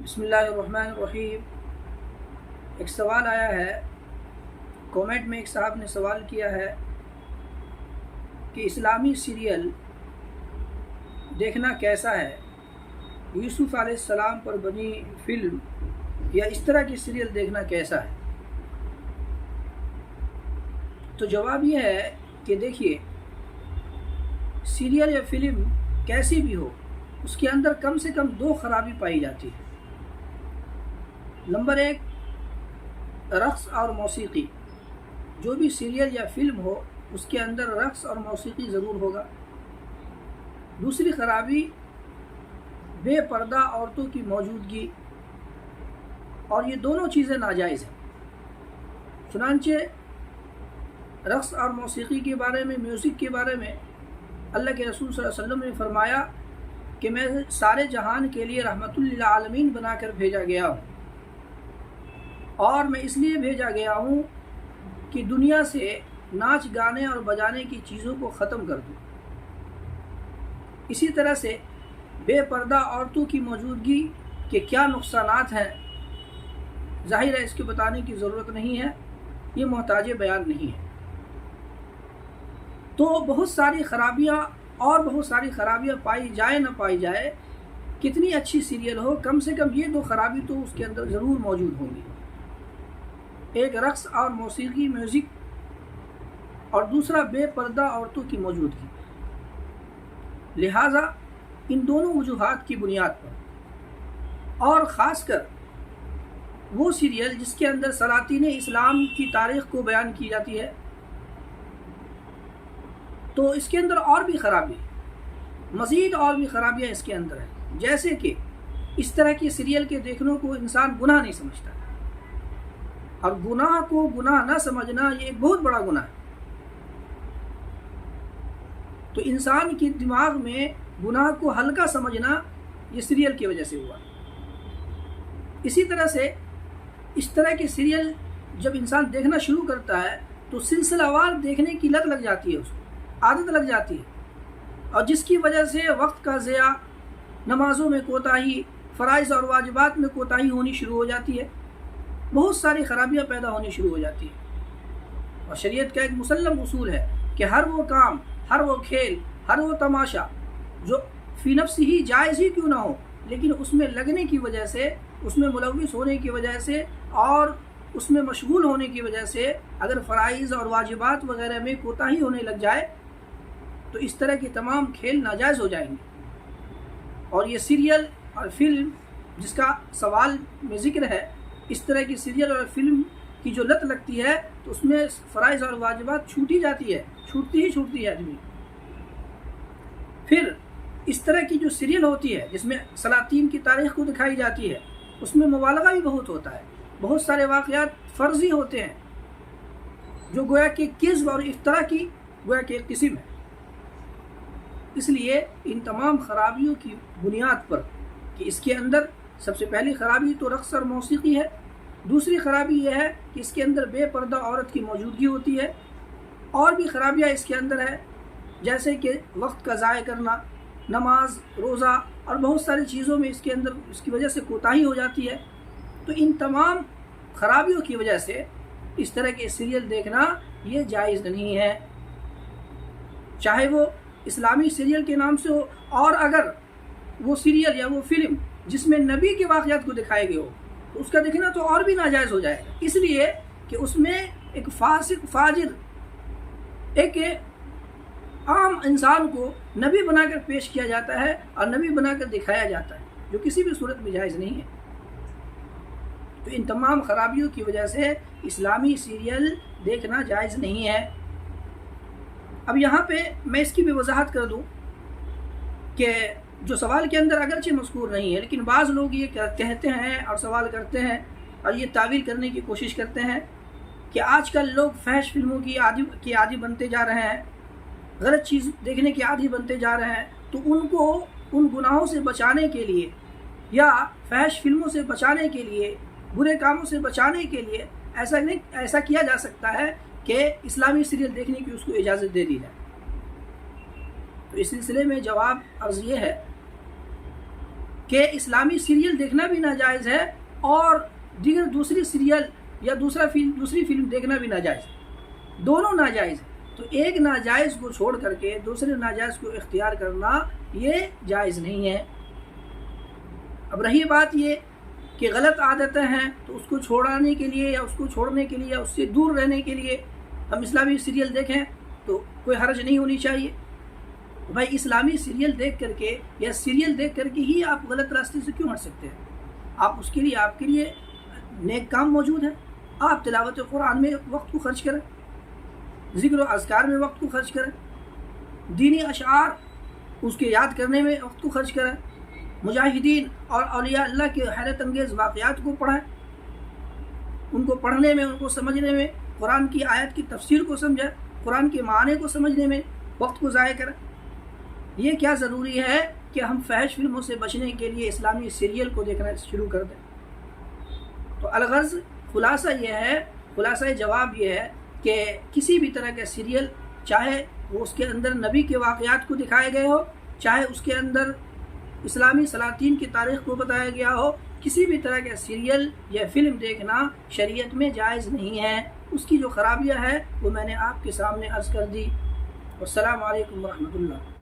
بسم اللہ الرحمن الرحیم۔ ایک سوال آیا ہے، کومنٹ میں ایک صاحب نے سوال کیا ہے کہ اسلامی سیریل دیکھنا کیسا ہے، یوسف علیہ السلام پر بنی فلم یا اس طرح کی سیریل دیکھنا کیسا ہے؟ تو جواب یہ ہے کہ دیکھیے، سیریل یا فلم کیسی بھی ہو، اس کے اندر کم سے کم دو خرابی پائی جاتی ہے۔ نمبر ایک، رقص اور موسیقی۔ جو بھی سیریل یا فلم ہو اس کے اندر رقص اور موسیقی ضرور ہوگا۔ دوسری خرابی، بے پردہ عورتوں کی موجودگی، اور یہ دونوں چیزیں ناجائز ہیں۔ چنانچہ رقص اور موسیقی کے بارے میں، میوزک کے بارے میں اللہ کے رسول صلی اللہ علیہ وسلم نے فرمایا کہ میں سارے جہان کے لیے رحمت للعالمین بنا کر بھیجا گیا ہوں، اور میں اس لیے بھیجا گیا ہوں کہ دنیا سے ناچ گانے اور بجانے کی چیزوں کو ختم کر دوں۔ اسی طرح سے بے پردہ عورتوں کی موجودگی کے کیا نقصانات ہیں، ظاہر ہے اس کے بتانے کی ضرورت نہیں ہے، یہ محتاج بیان نہیں ہے۔ تو بہت ساری خرابیاں پائی جائے نہ پائی جائے، کتنی اچھی سیریل ہو، کم سے کم یہ دو خرابی تو اس کے اندر ضرور موجود ہوں گی۔ ایک رقص اور موسیقی، میوزک، اور دوسرا بے پردہ عورتوں کی موجودگی۔ لہٰذا ان دونوں وجوہات کی بنیاد پر، اور خاص کر وہ سیریل جس کے اندر سلاطین اسلام کی تاریخ کو بیان کی جاتی ہے، تو اس کے اندر اور بھی خرابی، مزید اور بھی خرابیاں اس کے اندر ہیں۔ جیسے کہ اس طرح کی سیریل کے دیکھنے کو انسان گناہ نہیں سمجھتا، اور گناہ کو گناہ نہ سمجھنا یہ ایک بہت بڑا گناہ ہے۔ تو انسان کے دماغ میں گناہ کو ہلکا سمجھنا یہ سیریل کی وجہ سے ہوا۔ اسی طرح سے اس طرح کی سیریل جب انسان دیکھنا شروع کرتا ہے تو سلسلہ وار دیکھنے کی لت لگ جاتی ہے، اس کو عادت لگ جاتی ہے، اور جس کی وجہ سے وقت کا ضیاع، نمازوں میں کوتاہی، فرائض اور واجبات میں کوتاہی ہونی شروع ہو جاتی ہے، بہت ساری خرابیاں پیدا ہونی شروع ہو جاتی ہیں۔ اور شریعت کا ایک مسلم اصول ہے کہ ہر وہ کام، ہر وہ کھیل، ہر وہ تماشا جو فی نفس ہی جائز ہی کیوں نہ ہو، لیکن اس میں لگنے کی وجہ سے، اس میں ملوث ہونے کی وجہ سے، اور اس میں مشغول ہونے کی وجہ سے اگر فرائض اور واجبات وغیرہ میں کوتاہی ہونے لگ جائے تو اس طرح کے تمام کھیل ناجائز ہو جائیں گے۔ اور یہ سیریل اور فلم جس کا سوال میں ذکر ہے، اس طرح کی سیریل اور فلم کی جو لت لگتی ہے تو اس میں فرائض اور واجبات چھوٹی جاتی ہے، چھوٹتی ہے آدمی۔ پھر اس طرح کی جو سیریل ہوتی ہے جس میں سلاطین کی تاریخ کو دکھائی جاتی ہے، اس میں مبالغہ بھی بہت ہوتا ہے، بہت سارے واقعات فرضی ہوتے ہیں جو گویا کہ کذب اور افتراء کی گویا کہ ایک قسم ہے۔ اس لیے ان تمام خرابیوں کی بنیاد پر کہ اس کے اندر سب سے پہلی خرابی تو رقص اور موسیقی ہے، دوسری خرابی یہ ہے کہ اس کے اندر بے پردہ عورت کی موجودگی ہوتی ہے، اور بھی خرابیاں اس کے اندر ہے، جیسے کہ وقت کا ضائع کرنا، نماز، روزہ اور بہت ساری چیزوں میں اس کے اندر اس کی وجہ سے کوتاہی ہو جاتی ہے۔ تو ان تمام خرابیوں کی وجہ سے اس طرح کے سیریل دیکھنا یہ جائز نہیں ہے، چاہے وہ اسلامی سیریل کے نام سے ہو، اور اگر وہ سیریل یا وہ فلم جس میں نبی کے واقعات کو دکھائے گئے ہو تو اس کا دیکھنا تو اور بھی ناجائز ہو جائے گا، اس لیے کہ اس میں ایک فاسق، فاجر، ایک عام انسان کو نبی بنا کر پیش کیا جاتا ہے اور نبی بنا کر دکھایا جاتا ہے، جو کسی بھی صورت میں جائز نہیں ہے۔ تو ان تمام خرابیوں کی وجہ سے اسلامی سیریل دیکھنا جائز نہیں ہے۔ اب یہاں پہ میں اس کی بھی وضاحت کر دوں کہ جو سوال کے اندر اگرچہ مذکور نہیں ہے، لیکن بعض لوگ یہ کہتے ہیں اور سوال کرتے ہیں اور یہ تعویل کرنے کی کوشش کرتے ہیں کہ آج کل لوگ فحش فلموں کی عادی بنتے جا رہے ہیں، غلط چیز دیکھنے کے عادی بنتے جا رہے ہیں، تو ان کو ان گناہوں سے بچانے کے لیے یا فحش فلموں سے بچانے کے لیے، برے کاموں سے بچانے کے لیے ایسا کیا جا سکتا ہے کہ اسلامی سیریل دیکھنے کی اس کو اجازت دے دی جائے۔ تو اس سلسلے میں جواب عرض یہ ہے کہ اسلامی سیریل دیکھنا بھی ناجائز ہے اور دیگر دوسری سیریل یا دوسری فلم دیکھنا بھی ناجائز ہے، دونوں ناجائز ہیں۔ تو ایک ناجائز کو چھوڑ کر کے دوسرے ناجائز کو اختیار کرنا یہ جائز نہیں ہے۔ اب رہی بات یہ کہ غلط عادتیں ہیں تو اس کو چھوڑانے کے لیے یا اس کو چھوڑنے کے لیے یا اس سے دور رہنے کے لیے ہم اسلامی سیریل دیکھیں تو کوئی حرج نہیں ہونی چاہیے۔ بھائی اسلامی سیریل دیکھ کر کے یا سیریل دیکھ کر کے ہی آپ غلط راستے سے کیوں ہٹ سکتے ہیں؟ آپ اس کے لیے آپ کے لیے نیک کام موجود ہے، آپ تلاوت قرآن میں وقت کو خرچ کریں، ذکر و اذکار میں وقت کو خرچ کریں، دینی اشعار اس کے یاد کرنے میں وقت کو خرچ کریں، مجاہدین اور اولیاء اللہ کے حیرت انگیز واقعات کو پڑھیں، ان کو پڑھنے میں، ان کو سمجھنے میں، قرآن کی آیت کی تفسیر کو سمجھیں، قرآن کے معنی کو سمجھنے میں وقت کو ضائع کریں۔ یہ کیا ضروری ہے کہ ہم فحش فلموں سے بچنے کے لیے اسلامی سیریل کو دیکھنا شروع کر دیں؟ تو الغرض خلاصہ جواب یہ ہے کہ کسی بھی طرح کا سیریل، چاہے وہ اس کے اندر نبی کے واقعات کو دکھائے گئے ہو، چاہے اس کے اندر اسلامی سلاطین کی تاریخ کو بتایا گیا ہو، کسی بھی طرح کا سیریل یا فلم دیکھنا شریعت میں جائز نہیں ہے۔ اس کی جو خرابیاں ہیں وہ میں نے آپ کے سامنے عرض کر دی۔ والسلام علیکم ورحمۃ اللہ۔